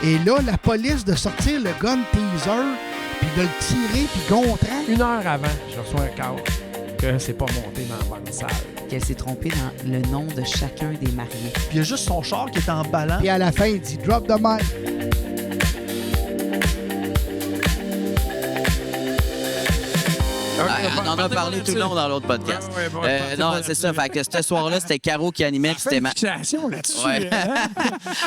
Et là, la police de sortir le gun teaser, puis de le tirer, puis Gontran. 1 heure avant, je reçois un cadre que c'est pas monté dans la bonne salle. Qu'elle s'est trompée dans le nom de chacun des mariés. Puis il y a juste son char qui est en ballant. Puis à la fin, il dit « Drop the mic ». On en a parlé tout le long dans l'autre podcast. Non, c'est ça. Fait que ce soir-là, c'était Caro qui animait. Puis c'était fixation là-dessus. Ouais.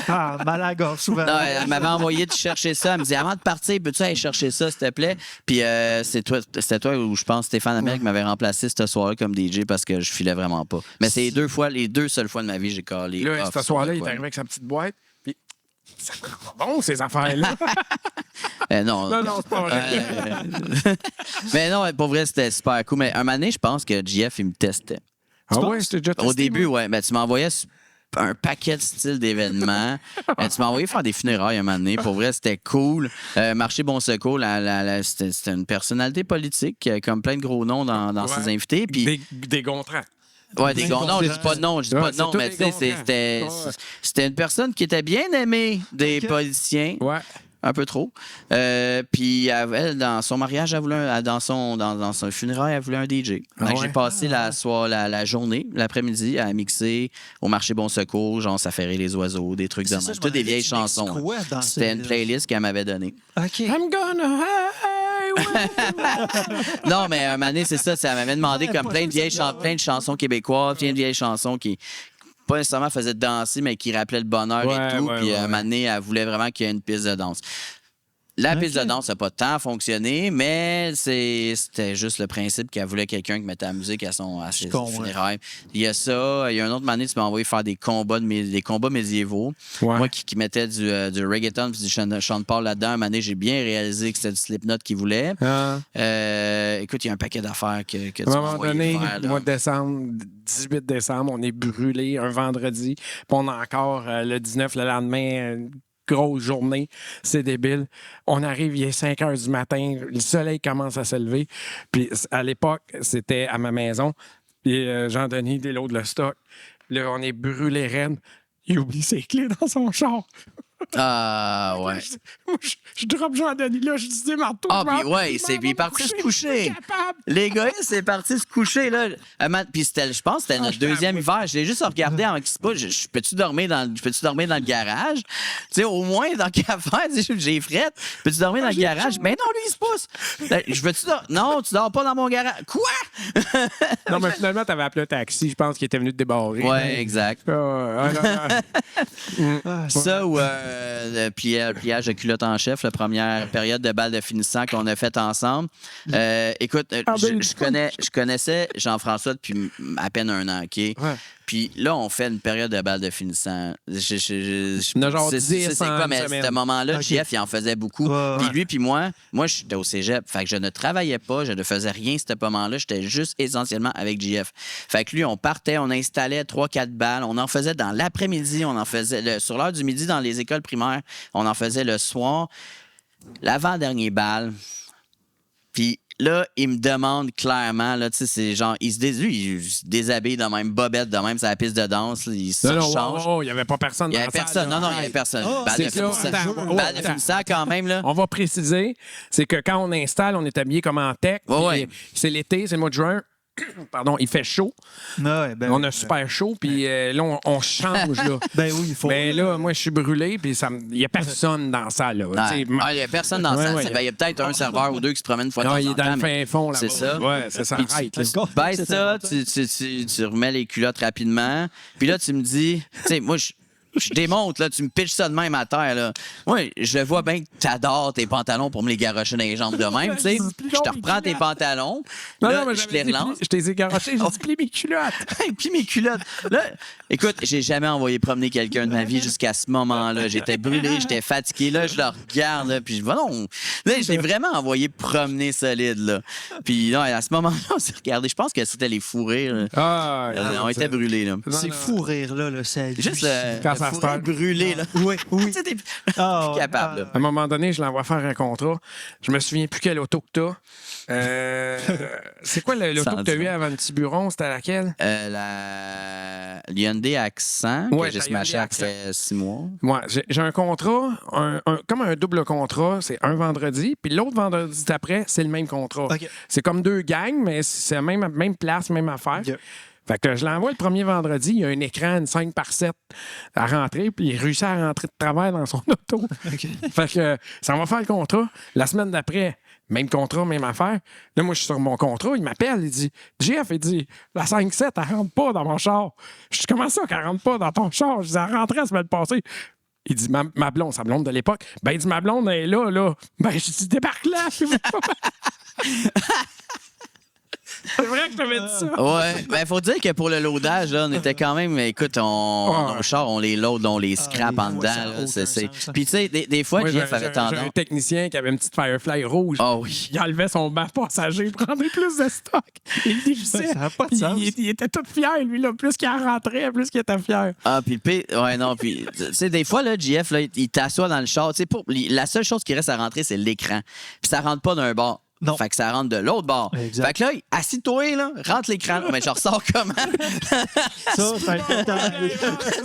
Ah, mal à la gorge, souvent. Non, elle m'avait envoyé de chercher ça. Elle me dit avant de partir, peux-tu aller chercher ça, s'il te plaît? Puis c'était toi ou je pense Stéphane Amel qui m'avait remplacé ce soir-là comme DJ parce que je filais vraiment pas. Mais c'est les deux seules fois de ma vie j'ai calé. Là, ce soir-là, il est arrivé avec sa petite boîte. Puis c'est bon, ces affaires-là. Non, c'est pas vrai. Mais non, pour vrai, c'était super cool. Mais un moment donné, je pense que JF, il me testait. Ah ouais, c'était déjà testé. Au début, ouais. Ben, tu m'envoyais un paquet de styles d'événements. Tu m'as envoyé faire des funérailles un moment donné. Pour vrai, c'était cool. Marché Bon Secours, c'était une personnalité politique, comme plein de gros noms dans ses invités. Puis des Gontrans. Ouais, des gros noms, je dis pas de nom, mais tu sais, c'était une personne qui était bien aimée des politiciens. Ouais. Un peu trop. Puis elle, dans son mariage, dans son funérail, elle voulait un DJ. Donc, j'ai passé la journée, l'après-midi, à mixer au marché Bon Secours, genre Ça fait rire les oiseaux, des trucs de même. Toutes des vieilles chansons. C'était une playlist qu'elle m'avait donnée. OK. I'm gonna Non, mais un moment donné, c'est ça. Elle m'avait demandé comme plein de chansons québécoises, plein de vieilles chansons qui pas nécessairement faisaient danser, mais qui rappelaient le bonheur et tout. Puis un moment donné, elle voulait vraiment qu'il y ait une piste de danse. La piste de danse n'a pas tant fonctionné, mais c'était juste le principe qu'elle voulait quelqu'un qui mettait la musique à ses funérailles. Il y a ça. Il y a un autre moment donné, tu m'as envoyé faire des combats médiévaux. Ouais. Moi qui mettais du reggaeton et du chant-parle là-dedans, un moment donné, j'ai bien réalisé que c'était du Slipknot qu'il voulait. Écoute, il y a un paquet d'affaires que tu m'as envoyé faire. Mois de décembre, 18 décembre, on est brûlé un vendredi. Puis on a encore le 19, le lendemain... grosse journée, c'est débile. On arrive, il est 5 heures du matin, le soleil commence à se lever. Puis à l'époque, c'était à ma maison. Puis Jean-Denis déload le stock. Là, on est brûlé raide. Il oublie ses clés dans son char. Ah, ouais. Je drop Jean-Denis là, je dis marteau. Ah, puis ouais, il est parti se coucher. Les gars, c'est parti se coucher, là. Puis je pense que c'était notre deuxième hiver. Je l'ai juste regardé en qui je peux-tu dormir dans le garage? Tu sais, au moins, dans le café, j'ai frette. Peux-tu dormir dans le garage? Mais non, lui, il se pousse. Je veux-tu dormir? Non, tu dors pas dans mon garage. Quoi? Non, mais finalement, t'avais appelé un taxi. Je pense qu'il était venu te débarrer. Ouais, exact. Ça ou le pliage de culotte en chef, la première période de bal de finissant qu'on a faite ensemble. Écoute, je connaissais Jean-François depuis à peine 1 an, OK? Ouais. Puis là, on fait une période de bal de finissant. C'est quoi, mais à ce moment-là, JF, il en faisait beaucoup. Puis lui, puis moi, j'étais au cégep. Fait que je ne travaillais pas, je ne faisais rien ce moment-là. J'étais juste essentiellement avec JF. Fait que lui, on partait, on installait 3-4 balles. On en faisait dans l'après-midi, on en faisait sur l'heure du midi dans les écoles primaires. On en faisait le soir. L'avant-dernier bal. Puis là, il me demande clairement, là, tu sais, c'est genre, il se déshabille de même, bobette de même, c'est la piste de danse, là, il se change. Il n'y avait pas personne dans la salle. Non, il n'y avait personne. Bal de finissant quand même, là. On va préciser, c'est que quand on installe, on est habillé comme en tech. C'est l'été, c'est le mois de juin. Pardon, il fait chaud. On a super chaud, puis là, on change. Là. Oui, il faut. Mais là, moi, je suis brûlé, puis il n'y a personne dans la salle. Il n'y a personne dans la salle. Il y a peut-être un serveur ou deux qui se promène une fois de temps en temps. Il est dans le fin fond. Là. C'est ça. Ouais, c'est ça. Baisse ça, tu remets les culottes rapidement. Puis là, tu me dis, tu sais, moi, je démonte, là, tu me pitches ça de même à terre, là. Moi, je vois bien que t'adores tes pantalons pour me les garrocher dans les jambes de même, tu sais. Je te reprends tes pantalons, là, je te les relance. Je t'ai garoché, j'ai dit, plie mes culottes. Plie mes culottes. Là, écoute, j'ai jamais envoyé promener quelqu'un de ma vie jusqu'à ce moment-là. J'étais brûlé, j'étais fatigué, là, je le regarde, là, puis non. Là, je l'ai vraiment envoyé promener solide, là. Puis non, à ce moment-là, on s'est regardé. Je pense que c'était les fous rires. On était brûlés, là. C'est fou rire, là, c'est juste à cette heure. brûlé, là. Oui, oui. Tu sais, t'es Ah, plus capable, là. À un moment donné, je l'envoie faire un contrat. Je me souviens plus quelle auto que t'as. C'est quoi l'auto Sans que t'as dire. eu avant le Tiburon? C'était laquelle? La Hyundai Accent, Ouais, que j'ai la smashé Hyundai après 6 mois. Moi, j'ai un contrat, comme un double contrat. C'est un vendredi, puis l'autre vendredi d'après, c'est le même contrat. OK. C'est comme deux gangs, mais c'est la même place, même affaire. OK. Fait que je l'envoie le premier vendredi, il y a un écran, une 5x7 à rentrer, puis il réussit à rentrer de travers dans son auto. OK. Fait que ça va faire le contrat. La semaine d'après, même contrat, même affaire. Là, moi, je suis sur mon contrat. Il m'appelle, il dit Jeff, il dit la 5-7, elle rentre pas dans mon char. Je dis comment ça qu'elle rentre pas dans ton char? Je dis elle rentrait la semaine passée. Il dit ma blonde, sa blonde de l'époque. Ben, il dit ma blonde, elle est là. Ben, je dis débarque là. C'est vrai que je t'avais dit ça. Ouais, ben faut dire que pour le loadage, là, on était quand même, écoute, nos chars, on les load, on les scrape en dedans. ça a là, aucun sens. Puis tu sais, des fois, Moi, Jeff avait j'ai tendance. un technicien qui avait une petite Firefly rouge. Ah oui. Il enlevait son banc passager, il prenait plus de stock. Il dévissait. Ça n'a pas de Puis sens. il était tout fier, lui. Là. Plus qu'il en rentrait, plus qu'il était fier. Ah, puis le pire, ouais, non, puis, tu sais, des fois, là, JF, là, il t'assoit dans le char. Tu sais, la seule chose qui reste à rentrer, c'est l'écran. Puis ça rentre pas d'un bord. Non. Fait que ça rentre de l'autre bord. Exact. Fait que là, assis-toi, là, rentre l'écran. Mais je ressors comment? Ça, c'est important.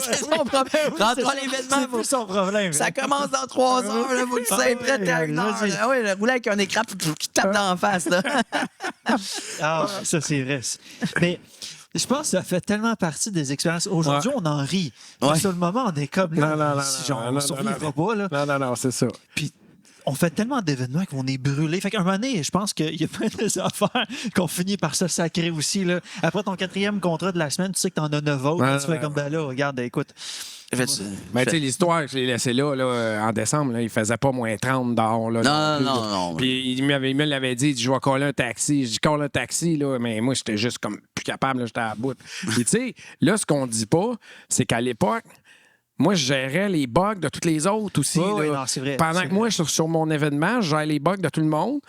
C'est son problème. Rentre l'événement. C'est plus son problème. Ça commence dans 3 heures, là, faut que tu sois prêt à une heure. vas-y. Ah ouais, le rouler avec un écran qui tape dans la face, là. Ah, ça, c'est vrai. Mais je pense que ça fait tellement partie des expériences. Aujourd'hui, on en rit. Mais Ouais. sur le moment, on est comme là. Non, Genre, on survivra pas, là. Non, c'est ça. Puis on fait tellement d'événements qu'on est brûlé. Fait qu'un moment donné, je pense qu'il y a plein de affaires qu'on finit par se sacrer aussi. Là. Après ton 4e contrat de la semaine, tu sais que t'en as 9 autres. Ouais, Tu fais comme, ben là, regarde, écoute. Ben, tu sais, l'histoire, je l'ai laissé là, en décembre, là, il faisait pas moins 30 dehors. Là, plus, là. Non. Puis il me l'avait dit, je vais coller un taxi. Je dis, colle un taxi, là, mais moi, j'étais juste comme plus capable, là, j'étais à bout. Puis tu sais, là, ce qu'on dit pas, c'est qu'à l'époque, moi, je gérais les bugs de tous les autres aussi. Oui, là. non, c'est vrai. Pendant C'est que moi, sur mon événement, je gère les bugs de tout le monde.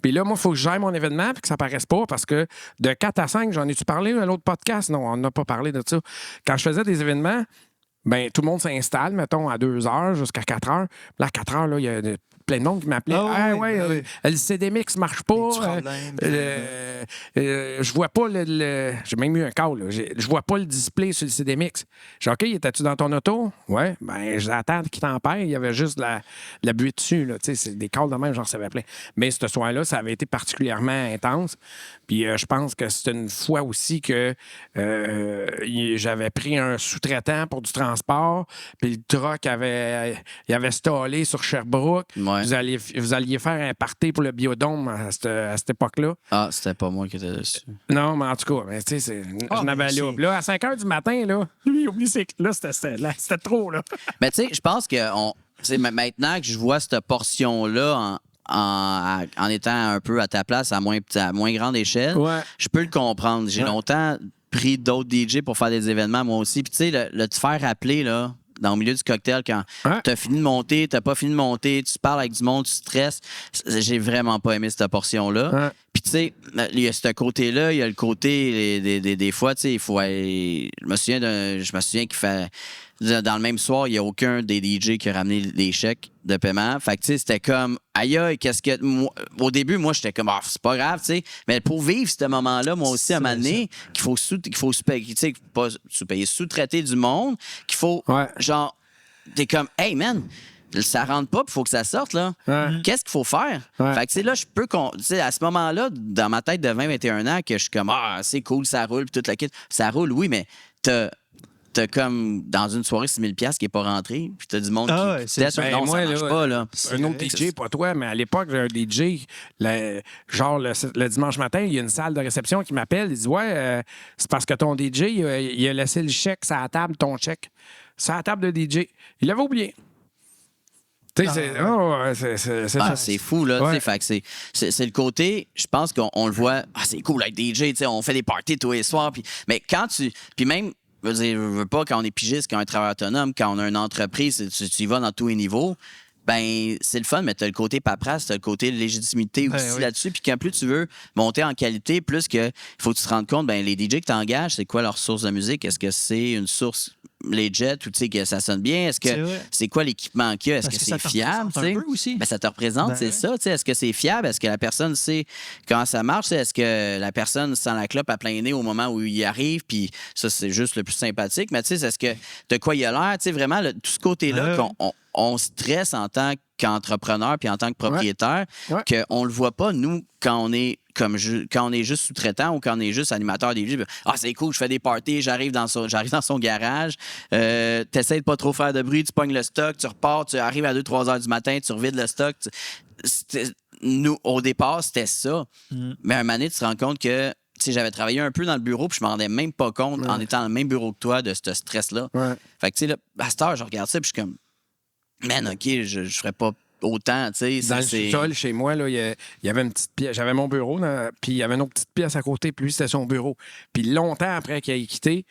Puis là, moi, il faut que je gère mon événement puis que ça paraisse pas parce que de 4 à 5, j'en ai-tu parlé à l'autre podcast? Non, on n'a pas parlé de ça. Quand je faisais des événements, ben tout le monde s'installe, mettons, à 2 heures jusqu'à 4 heures. Là, à 4 heures, il y a plein de monde qui m'appelait. Ah Ah, oui, ouais, ah oui. le CD-Mix marche pas. Des petits problèmes. Je vois pas j'ai même eu un call. Là. Je vois pas le display sur le CD-Mix. J'ai dit, OK, étais-tu dans ton auto? Ouais. Ben, j'attends qu'il t'empêche. Il y avait juste la buée dessus. Là. Tu sais, c'est des calls de même, j'en savais plein. Mais ce soir-là, ça avait été particulièrement intense. Puis je pense que c'est une fois aussi que j'avais pris un sous-traitant pour du transport. Puis le truck il avait stallé sur Sherbrooke. Ouais. Vous alliez faire un party pour le biodôme à cette époque-là. Ah, c'était pas moi qui étais dessus. Non, mais en tout cas, tu sais, Ah, je n'avais mais là. Puis là, à 5 h du matin, là, lui, oublie, là, c'était trop, là. Mais tu sais, je pense que maintenant que je vois cette portion-là en étant un peu à ta place, à moins grande échelle, Ouais. je peux le comprendre. J'ai Ouais. longtemps pris d'autres DJ pour faire des événements, moi aussi. Puis tu sais, le te faire appeler, là, dans le milieu du cocktail, quand Ouais. t'as fini de monter, t'as pas fini de monter, tu parles avec du monde, tu stresses. J'ai vraiment pas aimé cette portion-là. Ouais. Puis tu sais, il y a ce côté-là, il y a le côté des fois, tu sais, il faut aller... Je me souviens qu'il fait... Dans le même soir, il n'y a aucun des DJ qui a ramené les chèques de paiement. Fait que, tu sais, c'était comme, aïe, qu'est-ce que. Au début, moi, j'étais comme, c'est pas grave, tu sais. Mais pour vivre ce moment-là, moi aussi, à un moment donné, qu'il faut sous-traiter du monde, qu'il faut, Ouais. genre, t'es comme, hey, man, ça rentre pas, il faut que ça sorte, là. Ouais. Qu'est-ce qu'il faut faire? Ouais. Fait que, tu sais, là, je peux. Tu sais, à ce moment-là, dans ma tête de 20-21 ans, que je suis comme, c'est cool, ça roule, puis toute la kit. Ça roule, oui, mais t'as comme dans une soirée 6 000 $ qui n'est pas rentré, puis t'as du monde Ah ouais, qui c'est teste, ça. non, Ben, ça moi, marche là, pas, là. Un autre DJ, pas toi, mais à l'époque, j'ai un DJ, genre le dimanche matin, il y a une salle de réception qui m'appelle. Il dit ouais, c'est parce que ton DJ, il a laissé le chèque sur la table, ton chèque, sur la table de DJ. Il l'avait oublié. Tu sais, c'est ça. C'est fou, là. Ouais. Tu sais, fait que c'est le côté, je pense qu'on le voit, c'est cool être DJ, tu sais, on fait des parties tous les soirs. Mais quand puis même, je veux pas, quand on est pigiste, quand on est travailleur autonome, quand on a une entreprise, tu y vas dans tous les niveaux. Ben, c'est le fun, mais t'as le côté paperasse, t'as le côté légitimité aussi oui. là-dessus. Puis quand plus tu veux monter en qualité, plus que il faut que tu te rendes compte, ben les DJ que t'engages, c'est quoi leur source de musique? Est-ce que c'est une source legit ou tu sais que ça sonne bien? Est-ce C'est que vrai. c'est quoi l'équipement qu'il y a? Est-ce Parce que que ça c'est te fiable? représente un tu sais? peu aussi. Ben, ça te représente, Ben c'est ouais. ça. Tu sais, est-ce que c'est fiable? Est-ce que la personne sait comment ça marche? Est-ce que la personne sent la clope à plein nez au moment où il arrive? Puis ça, c'est juste le plus sympathique. Mais tu sais, est-ce que de quoi il a l'air? Tu sais, vraiment, tout ce côté-là Ouais. on stresse en tant qu'entrepreneur puis en tant que propriétaire, Ouais. qu'on le voit pas, nous, quand on est quand on est juste sous-traitant ou quand on est juste animateur des jeux. Ah, c'est cool, je fais des parties, j'arrive dans son garage, t'essaies de pas trop faire de bruit, tu pognes le stock, tu repars, tu arrives à 2-3 heures du matin, tu revides le stock. Nous, au départ, c'était ça. Mais un moment donné, tu te rends compte que tu sais, j'avais travaillé un peu dans le bureau, puis je m'en rendais même pas compte en étant dans le même bureau que toi de ce stress-là. Ouais. Fait que, tu sais, là, à cette heure, je regarde ça, puis je suis comme, man, OK, je ferais pas autant, tu sais. Dans le c'est- sous-sol, chez moi, là, il y avait une petite pièce. J'avais mon bureau, puis il y avait une autre petite pièce à côté, puis lui, c'était son bureau. Puis longtemps après qu'il ait quitté,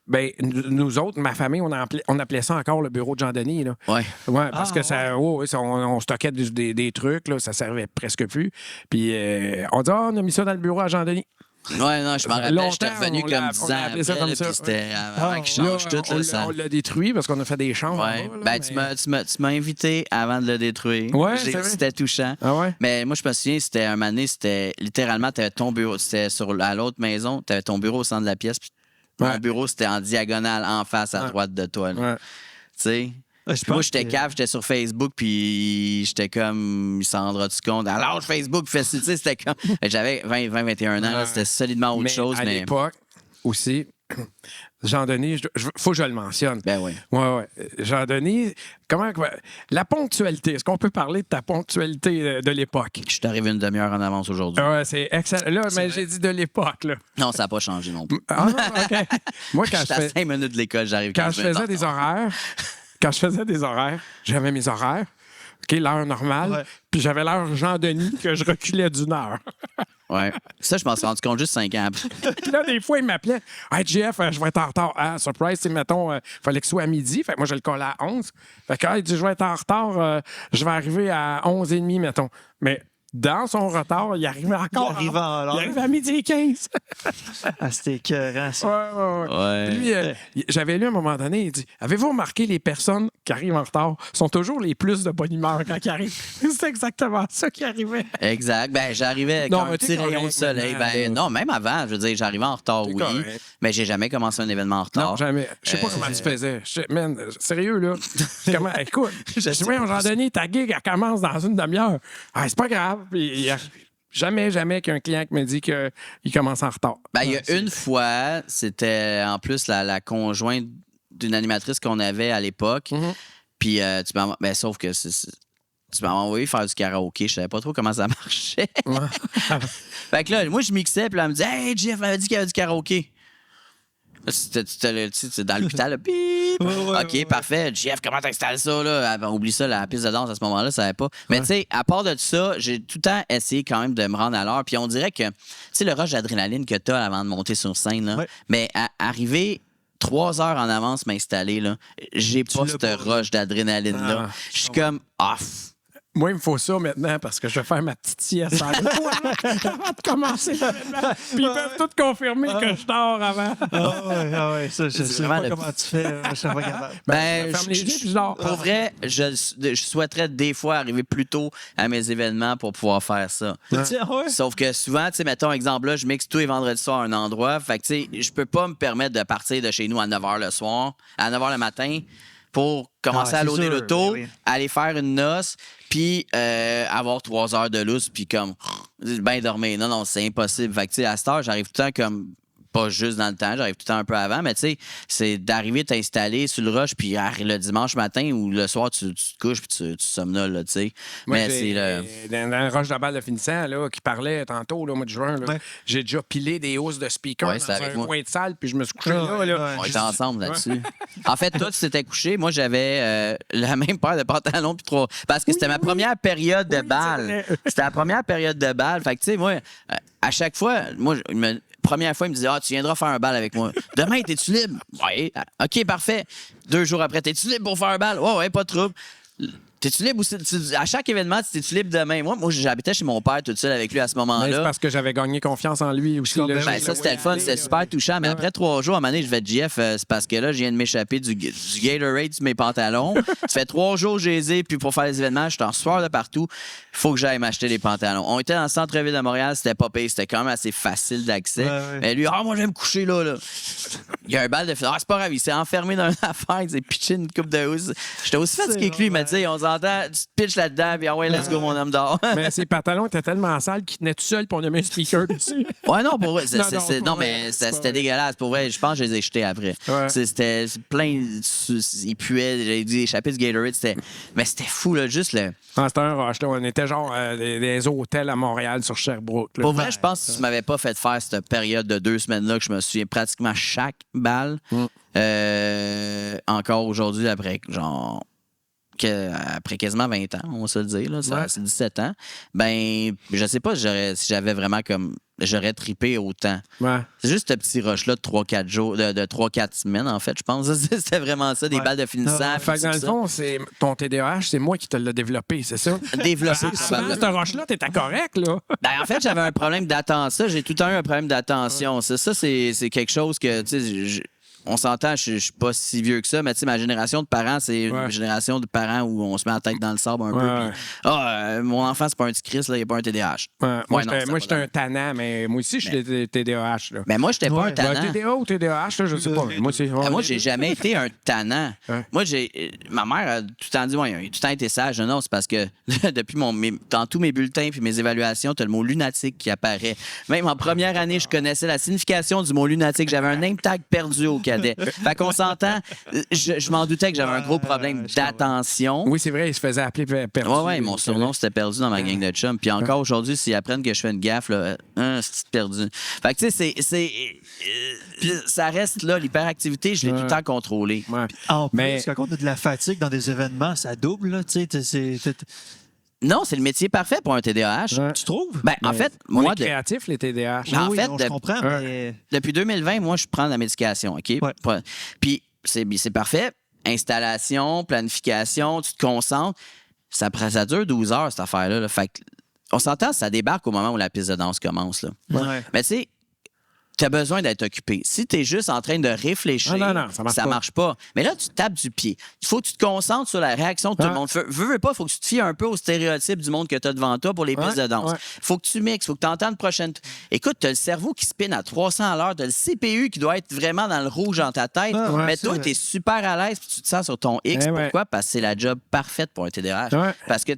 ben, nous autres, ma famille, on appelait ça encore le bureau de Jean-Denis. Là. Ouais. Ouais, parce que ça, on stockait des trucs, là, ça servait presque plus. Puis on dit, on a mis ça dans le bureau à Jean-Denis. Ouais, non, je m'en rappelle, j'étais Longtemps, revenu on comme l'a- 10 on ans a appelé ça après, comme là, ça. puis c'était avant qu'il Là, change tout, là, ça. on l'a détruit parce qu'on a fait des chambres. Ouais. là-bas, là, Ben, mais- tu m'as invité avant de le détruire. Ouais, c'est vrai. C'était touchant. Ah ouais? Mais moi, je me souviens, c'était un moment donné, c'était littéralement, tu avais ton bureau, c'était à l'autre maison, tu avais ton bureau au centre de la pièce, puis mon Ouais. bureau, c'était en diagonale, en face, à Ouais. droite de toi. là. Ouais. Tu sais? Ouais, je Puis moi, pense j'étais que- cave, j'étais sur Facebook, puis j'étais comme, il s'en rendra-tu compte? Alors, Facebook, fait, tu sais, c'était comme. J'avais 21 ans, là, Ouais. c'était solidement autre chose, à mais. l'époque aussi, Jean-Denis, faut que je le mentionne. Ben oui. Ouais. Jean-Denis, la ponctualité, est-ce qu'on peut parler de ta ponctualité de l'époque? Je suis arrivé une demi-heure en avance aujourd'hui. Ouais, c'est excellent. Là, mais j'ai dit de l'époque, là. Non, ça n'a pas changé non plus. Ah non, OK. Moi, Je suis à 5 minutes de l'école, j'arrive quand 15 je minutes faisais en des retard. horaires, j'avais mes horaires, OK, l'heure normale, Ouais. puis j'avais l'heure Jean-Denis que je reculais d'une heure. Ouais. Ça, je m'en suis rendu compte juste 5 ans après. Puis là, des fois, il m'appelait. Hey, Jeff, je vais être en retard. Ah, surprise, c'est mettons, fallait que ce soit à midi. Fait que moi, je le collais à 11. Fait que, il dit, je vais être en retard. Je vais arriver à 11h30, mettons. Mais dans son retard, il arrivait encore. Il arrivait à l'heure. Il arrivait à midi et 15. Ah, c'était écœurant, ça. Ouais. Ouais. Puis lui, j'avais lu à un moment donné, il dit, avez-vous remarqué les personnes qui arrivent en retard sont toujours les plus de bonne humeur quand ils arrivent? C'est exactement ça qui arrivait. Exact. Ben, j'arrivais avec Non, un mais petit t'es rayon de correct soleil. maintenant, là. Ben, non, même avant, je veux dire, j'arrivais en retard, T'es oui. correct. Mais j'ai jamais commencé un événement en retard. Non, jamais. Je sais pas comment tu faisais. Man, sérieux, là. Comment, écoute, je dis, oui, Jean-Denis, ta gig, elle commence dans une demi-heure. Ah, c'est pas grave. Puis, jamais qu'il y a un client qui me dit qu'il commence en retard. Ben, il y a une fois, c'était en plus la conjointe d'une animatrice qu'on avait à l'époque. Mhm. Puis, ben, sauf que tu m'as envoyé faire du karaoké. Je savais pas trop comment ça marchait. Fait que là, moi, je mixais, puis là, elle me dit, hey, Jeff m'avait dit qu'il y avait du karaoké. Là, c'était dans l'hôpital, là, bip. OK, parfait. Jeff, comment t'installes ça, là? Ah, ben, oublie ça, la piste de danse à ce moment-là, ça savait pas. Mais tu sais, à part de ça, j'ai tout le temps essayé quand même de me rendre à l'heure. Puis on dirait que, tu sais, le rush d'adrénaline que t'as avant de monter sur scène, là, Ouais. mais arriver 3 heures en avance m'installer, là, j'ai pas l'as ce pas. rush d'adrénaline-là. Ah, Je suis comme, Moi, il me faut ça maintenant parce que je vais faire ma petite sieste avant de commencer l'événement. Puis ils peuvent tout confirmer que je dors avant. Ah ouais, ça, je sais vraiment pas le- comment tu fais. Je suis pas capable. Ben, ferme les yeux puis je dors. Pour vrai, je souhaiterais des fois arriver plus tôt à mes événements pour pouvoir faire ça. Tiens, ouais. Sauf que souvent, tu sais, mettons, exemple, là, je mixe tous les vendredis soirs à un endroit. Fait que, tu sais, je peux pas me permettre de partir de chez nous à 9 h le soir, à 9 h le matin, pour commencer Ah, à c'est loader sûr, l'auto, ben oui. aller faire une noce, puis avoir 3 heures de lousse, puis comme, ben dormir. Non, c'est impossible. Fait que, tu sais, à cette heure, j'arrive tout le temps comme. Pas juste dans le temps, j'arrive tout le temps un peu avant, mais tu sais, c'est d'arriver t'installer sur le rush, puis le dimanche matin ou le soir, tu te couches, puis tu somnoles, là, tu sais. Moi, Mais j'ai- c'est le. dans le rush de balle de finissant, là, qui parlait tantôt, là, au mois de juin, là, Ouais. j'ai déjà pilé des hausses de speakers Ouais, c'est dans avec un moi. coin de salle, puis je me suis couché Ouais, là. là. ouais. On J'ai était dit- ensemble là-dessus. En fait, toi, tu t'étais couché. Moi, j'avais la même paire de pantalons puis 3. Parce que c'était ma première période de balle. vrai. C'était la première période de balle. Fait que, tu sais, moi, à chaque fois, première fois, il me disait, tu viendras faire un bal avec moi. Demain, t'es-tu libre? Oui. OK, parfait. 2 jours après, t'es-tu libre pour faire un bal? Ouais, pas de trouble. T'es-tu libre aussi? À chaque événement, t'es-tu libre demain? Moi, j'habitais chez mon père toute seule avec lui à ce Mais c'est moment-là. parce que j'avais gagné confiance en lui aussi. là. Ben, ça, c'était le fun, c'était super touchant. Mais après 3 jours, à un moment donné, je vais te GF, c'est parce que là, je viens de m'échapper du Gatorade sur mes pantalons. Ça fait 3 jours que j'ai aisé, puis pour faire les événements, je suis en sueur de partout. Il faut que j'aille m'acheter des pantalons. On était dans le centre-ville de Montréal, c'était pas payé, c'était quand même assez facile d'accès. Ouais. Mais lui, moi, je vais me coucher là. Il y a un bal de c'est pas grave, il s'est enfermé dans une affaire, il s'est pitché une coupe de housse. J'étais aussi fatigué que lui, il m'a dit, on s'entend, tu te pitches là-dedans, puis ouais, let's go, mon homme d'or. Mais ses pantalons étaient tellement sales qu'il tenait tout seul, puis on a mis un speaker dessus. Ouais, non, pour vrai. Non, Mais c'est pas c'était vrai. dégueulasse. Pour vrai, je pense que je les ai jetés après. Ouais. C'était plein. Il puait. J'ai dû échapper du Gatorade. Mais c'était fou, là. Juste le. Ah, c'était un rush. Là. On était genre des hôtels à Montréal sur Sherbrooke. là. Pour vrai, je pense que si tu m'avais pas fait faire cette période de 2 semaines-là, que je me souviens pratiquement chaque balle, encore aujourd'hui, après, genre. Après quasiment 20 ans, on va se le dire, là, c'est 17 ans, ben, je sais pas si j'avais vraiment comme. J'aurais trippé autant. Ouais. C'est juste ce petit rush-là de 3-4 jours, de 3-4 semaines, en fait, je pense. C'était vraiment ça, des balles de finissant. Fait que dans le fond, c'est ton TDAH, c'est moi qui te l'ai développé, c'est ça? Développé, Avant ce rush-là, t'étais correct, là. Ben, en fait, j'avais un problème d'attention. J'ai tout le temps eu un problème d'attention. C'est quelque chose que, tu sais, on s'entend, je suis pas si vieux que ça, mais tu sais, ma génération de parents, c'est une génération de parents où on se met la tête dans le sable un peu. Puis, mon enfant, c'est pas un petit Christ, là, il n'y a pas un TDAH. Ouais. Moi, non, j'étais un tannant, mais moi aussi, je suis TDAH. Là. Mais moi, j'étais pas un tannant. TDA ou TDAH, là, je sais pas. Moi, c'est. Moi, j'ai jamais été un tannant. Ouais. Moi, ma mère a tout le temps dit, il a tout le temps été sage. Non, c'est parce que depuis dans tous mes bulletins puis mes évaluations, tu as le mot lunatique qui apparaît. Même en première année, je connaissais la signification du mot lunatique. J'avais un name tag perdu au cadet. Fait qu'on s'entend, je m'en doutais que j'avais un gros problème d'attention. Oui, c'est vrai, il se faisait appeler perdu. Ouais, mon surnom, c'était perdu dans ma gang de chums. Puis encore aujourd'hui, s'ils apprennent que je fais une gaffe, là, c'est perdu. Fait que, tu sais, ça reste là, l'hyperactivité, je l'ai tout le temps contrôlé. Ouais. En plus, Mais- quand on a de la fatigue dans des événements, ça double, là, tu sais. Non, c'est le métier parfait pour un TDAH. Ouais. Tu trouves? Ben, en fait, On moi, est créatifs, les TDAH. En Oui, fait, non, je comprends, mais... depuis 2020, moi, je prends de la médication, OK? Ouais. Puis, c'est parfait. Installation, planification, tu te concentres. Ça dure 12 heures, cette affaire-là. Là. Fait que, on s'entend, ça débarque au moment où la piste de danse commence. Là. Ouais. Mais tu sais, tu as besoin d'être occupé. Si tu es juste en train de réfléchir, Non, ça marche pas. Mais là, tu tapes du pied. Il faut que tu te concentres sur la réaction de tout le monde. Veux pas, il faut que tu te fies un peu au stéréotype du monde que tu as devant toi pour les pistes de danse. Il faut que tu mixes, il faut que tu entendes prochaine. Écoute, tu as le cerveau qui spinne à 300 à l'heure, tu as le CPU qui doit être vraiment dans le rouge dans ta tête. Mais toi, tu es super à l'aise puis tu te sens sur ton X. Pourquoi? Parce que c'est la job parfaite pour un TDAH. Parce que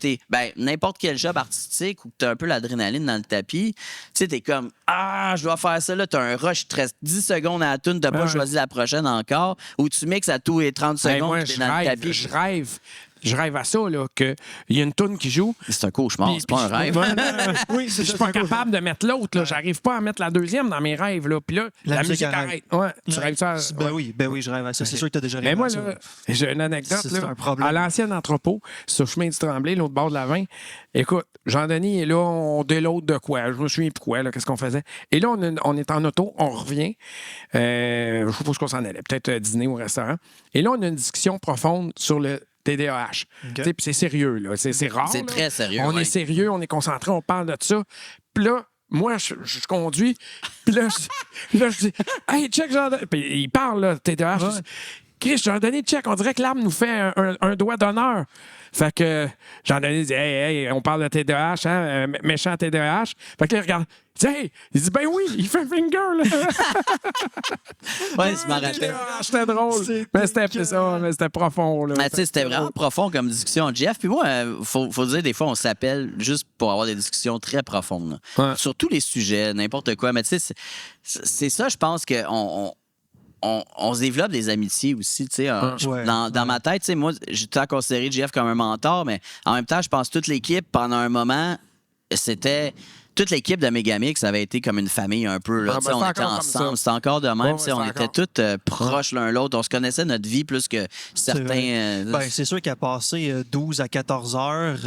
n'importe quel job artistique où tu as un peu l'adrénaline dans le tapis, tu sais, tu es comme je dois faire ça, là, tu as un rush, il te reste 10 secondes à la toune, tu n'as pas choisi la prochaine encore, ou tu mixes à tous les 30 secondes, Moi, tu es dans le tapis. je rêve à ça, là, qu'il y a une toune qui joue. C'est un cauchemar, c'est pas un rêve. Oui, je suis pas capable de mettre l'autre. J'arrive pas à mettre la deuxième dans mes rêves. Là. Puis là, la musique arrête. Ouais, tu rêves ça. Ben oui, je rêve à ça. C'est sûr que tu as déjà rêvé Mais moi, à ça. là, j'ai une anecdote. C'est Là, un problème. à l'ancien entrepôt, sur le chemin du Tremblay, l'autre bord de la 20. Écoute, Jean-Denis est là, on déload de quoi? Je me souviens pourquoi, là, qu'est-ce qu'on faisait. Et là, on est en auto, on revient. Je sais pas où qu'on s'en allait, peut-être dîner au restaurant. Et là, on a une discussion profonde sur le TDAH. Tu sais, puis c'est sérieux, là. C'est rare. C'est là. très sérieux. On est sérieux, on est concentré, on parle de ça. Puis là, moi, je conduis. Puis là, je dis, hey, check, Jean-Denis. Puis il parle, là, TDAH. Je dis, Chris, Jean-Denis, check, on dirait que l'arme nous fait un doigt d'honneur. Fait que Jean-Denis dit, hey, on parle de TDAH, hein, méchant TDAH. Fait que là, il regarde. Il dit, ben oui, il fait finger, là. Oui, je m'en rappelle. C'était drôle. Mais c'était ça, mais c'était profond, là. Mais tu sais, c'était vraiment profond comme discussion. Jeff, puis moi, faut dire, des fois, on s'appelle juste pour avoir des discussions très profondes. Sur tous les sujets, n'importe quoi. Mais tu sais, c'est ça, je pense qu'on on se développe des amitiés aussi, tu sais. Dans ma tête, tu sais, moi, j'ai tout le temps considéré Jeff comme un mentor, mais en même temps, je pense que toute l'équipe, pendant un moment, c'était toute l'équipe de Megamix avait été comme une famille un peu. Là. Ah, Tu sais, ben, on c'est était encore comme ensemble. ça. C'était encore de même. Ouais, Tu sais, ouais, on c'est était encore. tous proches l'un l'autre. On se connaissait notre vie plus que certains. Ben, c'est sûr qu'à passer 12 à 14 heures,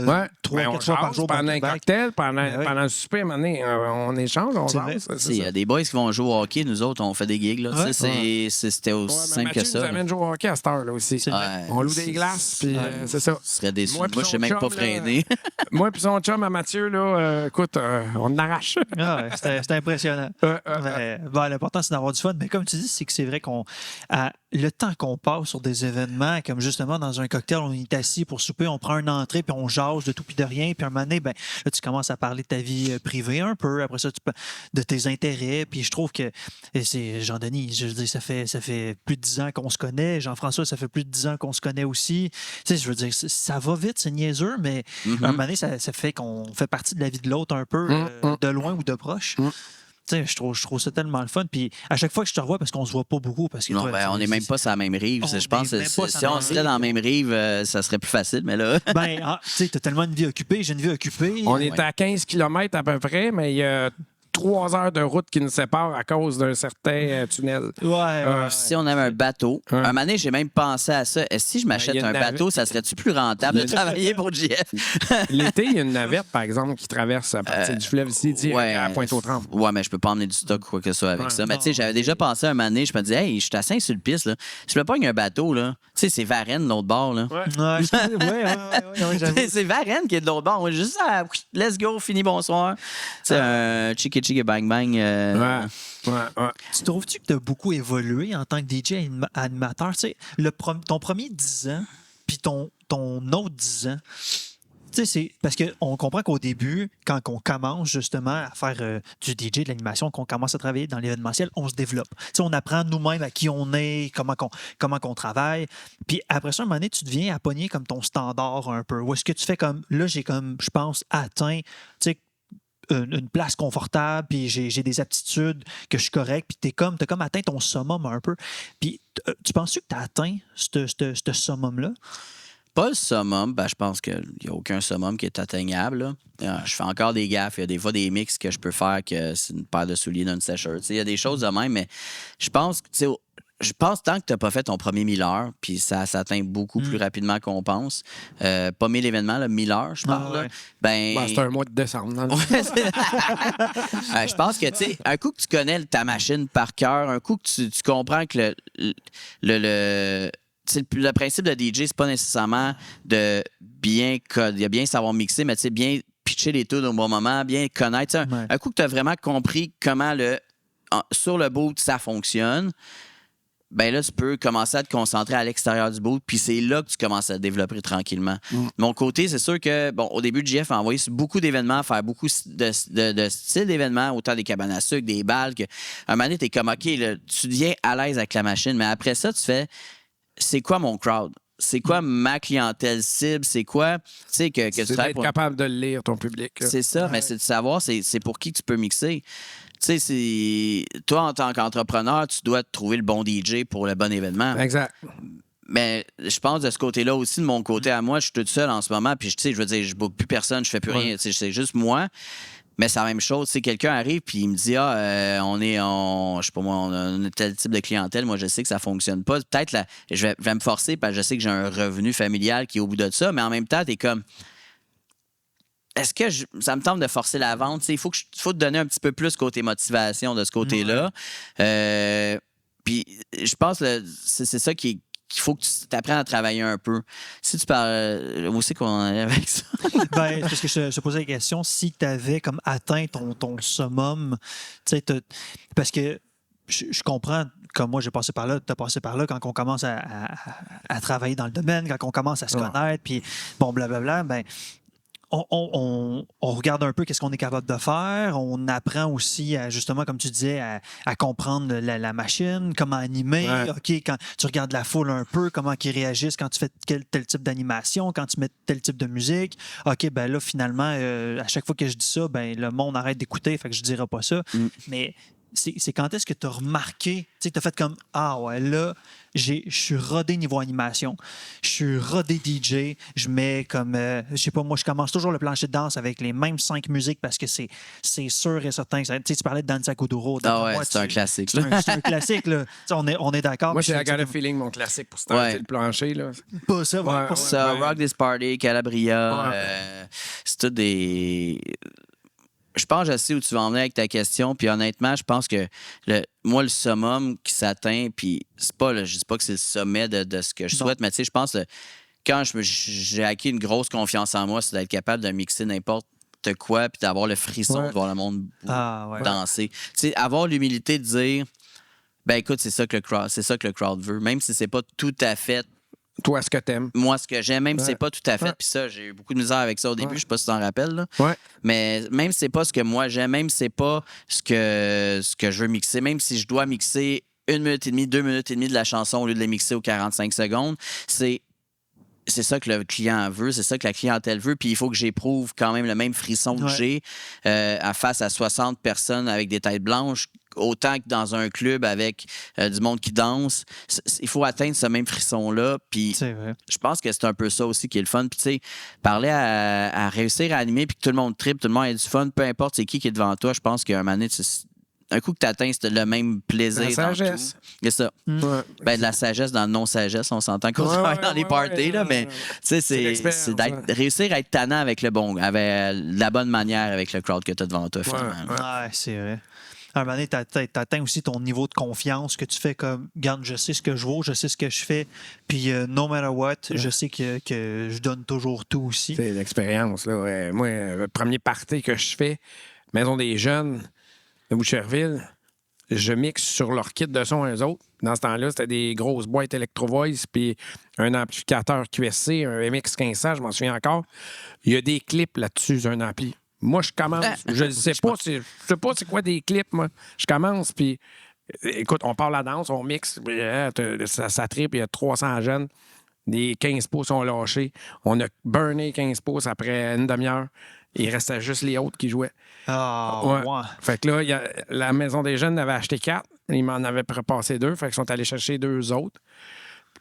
Ouais. 3-4 fois par jour pendant un back-to-back. cocktail, pendant le oui. souper, à un moment donné, on échange, on C'est vrai. jase, Tu sais, c'est il y ça. a des boys qui vont jouer au hockey, nous autres, on fait des gigs. Là, tu sais, Ouais. c'était aussi Ouais, mais simple Mathieu que ça. nous là. amène jouer au hockey à cette heure-là aussi. C'est vrai. Ouais. On loue des glaces, puis c'est ça. Je serais déçu. Moi, Moi, puis je sais son même pas chum, là, freiner. Moi et son chum à Mathieu, là, écoute, on arrache. Ah ouais, c'était impressionnant. Ben, l'important, c'est d'avoir du fun. Mais comme tu dis, c'est que c'est vrai le temps qu'on passe sur des événements, comme justement dans un cocktail, on est assis pour souper, on prend une entrée, puis on jase de tout puis de rien. Puis un moment donné, ben, là, tu commences à parler de ta vie privée un peu. Après ça, de tes intérêts. Puis je trouve que c'est Jean-Denis, je veux dire, ça fait plus de 10 ans qu'on se connaît. Jean-François, ça fait plus de 10 ans qu'on se connaît aussi. Tu sais, je veux dire, ça va vite, c'est niaiseux, mais un moment donné, ça fait qu'on fait partie de la vie de l'autre un peu, de loin ou de proche. Tu sais, je trouve ça tellement le fun. Puis à chaque fois que je te revois, parce qu'on se voit pas beaucoup. Parce que Non, toi, ben, on n'est même pas sur la même rive. On Je pense est que même pas sur si la on même serait dans la même rive, ça serait plus facile. Mais là, Ben, tu sais, t'as tellement une vie occupée, j'ai une vie occupée. On est à 15 km à peu près, mais il y a 3 heures de route qui nous séparent à cause d'un certain tunnel. Ouais. si on avait un bateau, un moment donné, j'ai même pensé à ça. Est-ce que si je m'achète il y a un une bateau, ça serait-tu plus rentable de travailler pour JF? L'été, il y a une navette, par exemple, qui traverse à partir du fleuve ici, direct à Pointe-aux-Trembles. Ouais, mais je peux pas emmener du stock ou quoi que ce soit avec Ouais. ça. Mais tu sais, j'avais déjà pensé un moment donné, je me disais, hey, je suis assis sur le piste, là. Je me pogne un bateau, là. Tu sais, c'est Varennes, l'autre bord, là. Ouais, j'avoue. C'est Varennes qui est de l'autre bord. Moi, juste, let's go, fini, bonsoir. Tu sais, un chiki bang bang. Ouais. Tu trouves-tu que tu as beaucoup évolué en tant que DJ animateur? Tu sais, ton premier 10 ans, puis ton autre 10 ans, tu sais, c'est parce qu'on comprend qu'au début, quand on commence justement à faire du DJ, de l'animation, qu'on commence à travailler dans l'événementiel, on se développe. Tu sais, on apprend nous-mêmes à qui on est, comment qu'on travaille. Puis après ça, à un moment donné, tu deviens à pogner comme ton standard un peu. Ou est-ce que tu fais comme, là, j'ai comme, je pense, atteint, tu sais, une place confortable, puis j'ai des aptitudes que je suis correct, puis t'as comme atteint ton summum un peu. Puis tu penses-tu que tu as atteint ce summum-là? Pas le summum, ben, je pense qu'il n'y a aucun summum qui est atteignable. Là. Je fais encore des gaffes. Il y a des fois des mix que je peux faire que c'est une paire de souliers dans une sécheuse. Il y a des choses de même, mais je pense que tant que tu n'as pas fait ton premier 1000 heures, puis ça s'atteint beaucoup plus rapidement qu'on pense. Pas 1000 événements, là, 1000 heures, je parle. Ah, ouais. Là. Ben, C'est un mois de décembre. Dans le Ouais, je pense que, tu sais, un coup que tu connais ta machine par cœur, un coup que tu comprends que le principe de DJ, c'est pas nécessairement de bien savoir mixer, mais tu sais, bien pitcher les tunes au bon moment, bien connaître. Tu sais, un coup que tu as vraiment compris comment sur le boot ça fonctionne, ben là, tu peux commencer à te concentrer à l'extérieur du boot, puis c'est là que tu commences à te développer tranquillement. De mon côté, c'est sûr que, bon, au début, JF a envoyé beaucoup d'événements, faire beaucoup de styles d'événements, autant des cabanes à sucre, des balles, qu'à un moment donné, t'es comme, OK, là, tu deviens à l'aise avec la machine, mais après ça, tu fais, c'est quoi mon crowd? C'est quoi ma clientèle cible? C'est quoi, tu sais, que tu c'est travailles d'être capable de le lire, ton public. C'est ça, mais c'est de savoir c'est pour qui tu peux mixer. Tu sais, toi, en tant qu'entrepreneur, tu dois trouver le bon DJ pour le bon événement. Exact. Mais je pense de ce côté-là aussi, de mon côté à moi, je suis tout seul en ce moment. Puis, tu sais, je veux dire, je boucle plus personne, je fais plus rien. Tu sais, c'est juste moi. Mais c'est la même chose. Tu sais, quelqu'un arrive puis il me dit, je sais pas moi, on a tel type de clientèle. Moi, je sais que ça fonctionne pas. Peut-être, je vais me forcer parce que je sais que j'ai un revenu familial qui est au bout de ça. Mais en même temps, t'es comme, est-ce que ça me tente de forcer la vente? Il faut te donner un petit peu plus côté motivation de ce côté-là. Puis je pense que c'est ça qu'il faut que tu apprennes à travailler un peu. Si tu parles... Où c'est qu'on en est avec ça? Ben, parce que je te posais la question, si tu avais comme atteint ton summum, tu sais, parce que je comprends, comme moi j'ai passé par là, tu as passé par là, quand on commence à travailler dans le domaine, quand on commence à se connaître, puis bon, blablabla, ben on regarde un peu qu'est-ce qu'on est capable de faire. On apprend aussi, justement, comme tu disais, à comprendre la machine, comment animer. Ouais. OK, quand tu regardes la foule un peu, comment ils réagissent quand tu fais tel type d'animation, quand tu mets tel type de musique. OK, ben là, finalement, à chaque fois que je dis ça, ben le monde arrête d'écouter, fait que je dirai pas ça. Mais c'est quand est-ce que tu as remarqué, tu as fait comme ah ouais, là, je suis rodé niveau animation, je suis rodé DJ, je mets comme, je sais pas, moi, je commence toujours le plancher de danse avec les mêmes 5 musiques parce que c'est sûr et certain. Tu parlais de Danza Kuduro. Ah ouais, c'est un classique. C'est un classique, là. On est d'accord. Moi, c'est I Got a Feeling, mon classique pour starter le plancher. Là. Pas ça, ouais. Ça, Rock This Party, Calabria, c'est tout des... Je pense que je sais où tu vas en venir avec ta question, puis honnêtement, je pense que moi, le summum qui s'atteint, puis c'est pas, je dis pas que c'est le sommet de ce que je souhaite, mais tu sais, je pense que quand j'ai acquis une grosse confiance en moi, c'est d'être capable de mixer n'importe quoi, puis d'avoir le frisson de voir le monde danser. Tu sais, avoir l'humilité de dire, ben écoute, c'est ça que le crowd veut, même si c'est pas tout à fait toi, ce que t'aimes. Moi, ce que j'aime, même si c'est pas tout à fait. Puis ça, j'ai eu beaucoup de misère avec ça au début. Je sais pas si tu t'en rappelles. Là. Mais même si c'est pas ce que moi j'aime, même si c'est pas ce que je veux mixer, même si je dois mixer 1 minute et demie, 2 minutes et demie de la chanson au lieu de les mixer aux 45 secondes, c'est ça que le client veut, c'est ça que la clientèle veut, puis il faut que j'éprouve quand même le même frisson que j'ai face à 60 personnes avec des têtes blanches, autant que dans un club avec du monde qui danse. Il faut atteindre ce même frisson-là, puis je pense que c'est un peu ça aussi qui est le fun. Puis tu sais, parler à réussir à animer, puis que tout le monde tripe, tout le monde a du fun, peu importe c'est qui est devant toi, je pense qu'un moment donné, un coup que tu atteins, c'est le même plaisir. La sagesse. C'est ça. Ben, de la sagesse dans le non-sagesse, on s'entend qu'on travaille dans les parties, là, mais tu sais, c'est réussir à être tannant avec le bon, avec la bonne manière avec le crowd que tu as devant toi, finalement. Ouais, c'est vrai. À un moment donné, tu atteins aussi ton niveau de confiance que tu fais comme, regarde, je sais ce que je vaux, je sais ce que je fais, puis no matter what, je sais que je donne toujours tout aussi. C'est l'expérience, là. Moi, le premier party que je fais, Maison des Jeunes, de Boucherville, je mixe sur leur kit de son eux autres. Dans ce temps-là, c'était des grosses boîtes Electro-Voice puis un amplificateur QSC, un MX 1500, je m'en souviens encore. Il y a des clips là-dessus, un ampli. Moi, je commence, je ne sais pas c'est quoi des clips, moi. Je commence, puis écoute, on parle la danse, on mixe, ça tripe, il y a 300 jeunes. Les 15 pouces sont lâchés. On a burné 15 pouces après une demi-heure. Il restait juste les autres qui jouaient. Fait que là, la Maison des Jeunes avait acheté 4. Ils m'en avaient prépassé 2. Fait qu'ils sont allés chercher 2 autres.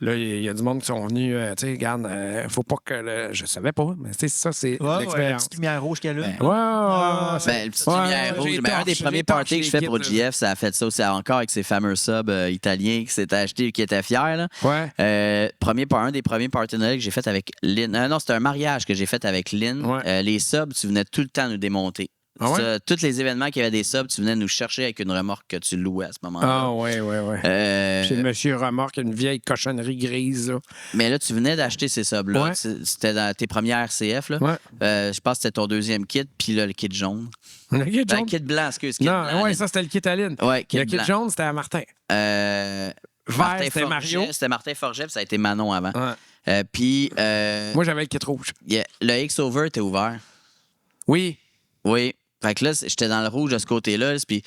Là, il y a du monde qui sont venus, tu sais, regarde, faut pas que je savais pas, mais tu sais, ça, c'est l'expérience. La petite lumière rouge qu'elle a. La petite lumière rouge. Mais un des premiers parties que je fais pour GF, ça a fait ça aussi encore avec ses fameux subs italiens qui s'étaient achetés et qui étaient fiers. Là. Un des premiers parties de Noël que j'ai fait avec Lynn. Non, c'était un mariage que j'ai fait avec Lynn. Les subs, tu venais tout le temps nous démonter. Tous les événements qui avaient des subs, tu venais nous chercher avec une remorque que tu louais à ce moment-là. Chez le monsieur remorque, une vieille cochonnerie grise. Là. Mais là, tu venais d'acheter ces subs-là. C'était dans tes premières CF. Là. Je pense que c'était ton 2e kit, puis là, le kit jaune. Le kit jaune? Le kit blanc, excuse. Non, ça, c'était le kit à Lynn. Le kit jaune, c'était à Martin. Vert, c'était Mario. C'était Martin Forget, puis ça a été Manon avant. Puis... moi, j'avais le kit rouge. Le X-Over était ouvert. Oui. Fait que là, j'étais dans le rouge de ce côté-là. Puis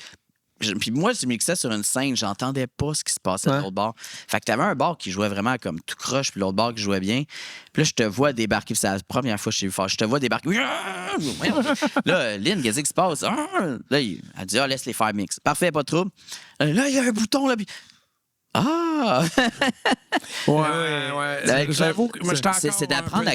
moi, je mixais sur une scène, j'entendais pas ce qui se passait de l'autre bord. Fait que t'avais un bar qui jouait vraiment comme tout croche, puis l'autre bar qui jouait bien. Puis là, je te vois débarquer. C'est la première fois que je t'ai vu faire. Je te vois débarquer. Là, Lynn, qu'est-ce qui se passe? Là, elle dit, laisse les faire mix. Parfait, pas de trouble. Là, il y a un bouton, là, puis... J'avoue que moi, c'est d'apprendre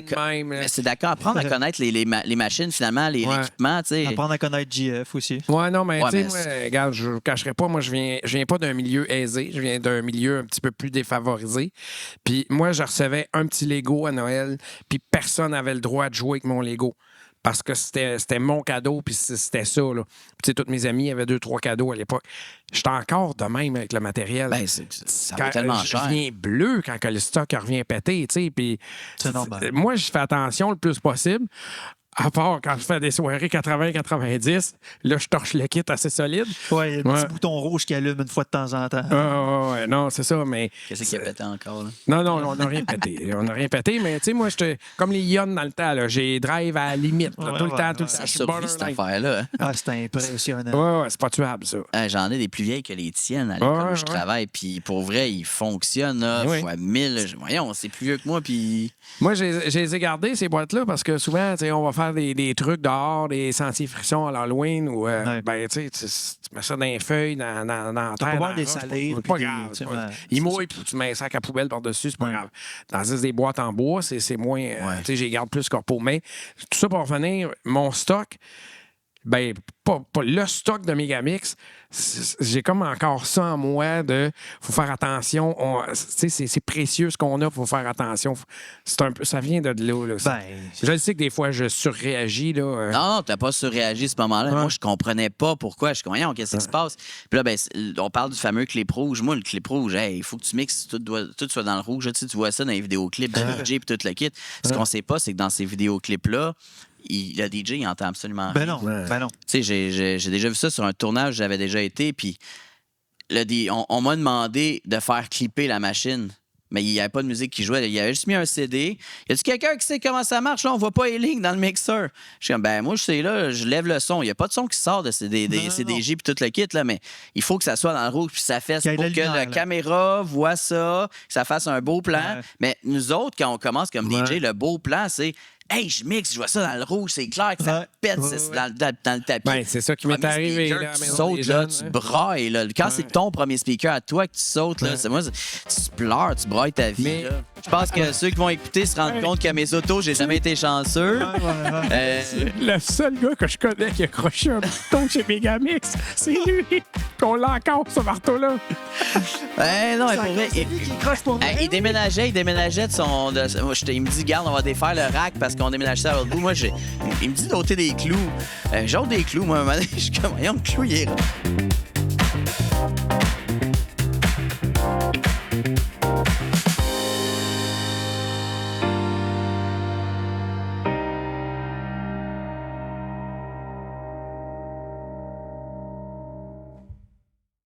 à connaître les machines, finalement, les équipements. T'sais. Apprendre à connaître GF aussi. Non, mais tu sais, regarde, je ne cacherai pas, moi, je viens pas d'un milieu aisé, je viens d'un milieu un petit peu plus défavorisé. Puis moi, je recevais un petit Lego à Noël, puis personne n'avait le droit de jouer avec mon Lego. Parce que c'était mon cadeau, puis c'était ça. Là. Puis, tous mes amis avaient 2-3 cadeaux à l'époque. J'étais encore de même avec le matériel. Ça va tellement cher. Je viens bleu quand le stock revient pété. Puis, c'est normal. Moi, je fais attention le plus possible. À part quand je fais des soirées 80-90, là, je torche le kit assez solide. Il y a un petit bouton rouge qui allume une fois de temps en temps. Non, c'est ça, mais... Qu'est-ce qui a pété encore, là? Non, on n'a rien pété. On n'a rien pété, mais tu sais, moi, comme les Yon dans le temps, là, j'ai drive à la limite, là, tout le temps. Ça survit, cette affaire-là. C'est impressionnant. C'est pas tuable, ça. J'en ai des plus vieilles que les tiennes à l'école où je travaille, puis pour vrai, ils fonctionnent, fois 1000. Voyons, c'est plus vieux que moi, puis... Moi, je les ai gardés, ces boîtes-là, parce que souvent, on va faire faire des trucs dehors, des sentiers frictions à l'Halloween, ou ben, tu mets ça dans les feuilles, dans la terre. pas voir dans des la roche, salés, c'est pas puis grave. des- c'est ouais, pas- c'est Il mouille, puis tu mets un sac à poubelle par-dessus, c'est pas grave. Dans des boîtes en bois, c'est moins. Tu sais, j'y garde plus corpo. Mais tout ça pour revenir, mon stock, ben, pas le stock de Megamix, j'ai comme encore ça en moi de faut faire attention. C'est précieux ce qu'on a, faut faire attention. Ça vient de là. Je le sais que des fois, je surréagis. Là, Non, t'as pas surréagi à ce moment-là. Ouais. Moi, je comprenais pas pourquoi. Je suis comme, voyons, qu'est-ce qui se passe? Puis là, ben, on parle du fameux clip rouge. Moi, le clip rouge, il faut que tu mixes, tout soit dans le rouge. Tu sais, tu vois ça dans les vidéoclips de DJ et tout le kit. Ce qu'on sait pas, c'est que dans ces vidéoclips-là, le DJ, il entend absolument rien. Ben non. Tu sais, j'ai déjà vu ça sur un tournage, j'avais déjà été, puis on m'a demandé de faire clipper la machine. Mais il n'y avait pas de musique qui jouait. Il avait juste mis un CD. Y a-tu quelqu'un qui sait comment ça marche? Là, on voit pas les lignes dans le mixeur. Je suis comme, ben moi, je sais, là, je lève le son. Il n'y a pas de son qui sort de des CDJ puis tout le kit, là, mais il faut que ça soit dans le rouge puis ça fasse pour que la caméra voit ça, que ça fasse un beau plan. Ouais. Mais nous autres, quand on commence comme DJ, le beau plan, c'est hey, je mixe, je vois ça dans le rouge, c'est clair que ça pète dans le tapis. Ben, c'est ça qui m'est arrivé. Là, tu sautes, là, tu brailles. Là. Quand c'est ton premier speaker à toi que tu sautes, là, moi, tu pleures, tu brailles ta vie. Mais... Je pense que ceux qui vont écouter se rendent compte qu'à mes autos, j'ai jamais été chanceux. Le seul gars que je connais qui a croché un marteau chez Megamix, c'est lui. Puis on l'a encore, ce marteau-là. Non, il déménageait de son... il me dit, garde, on va défaire le rack parce qu'on déménage ça à l'autre bout. Moi, il me dit d'ôter des clous. J'ôte des clous, moi, un moment donné, je suis comme, voyons, le clou, il est...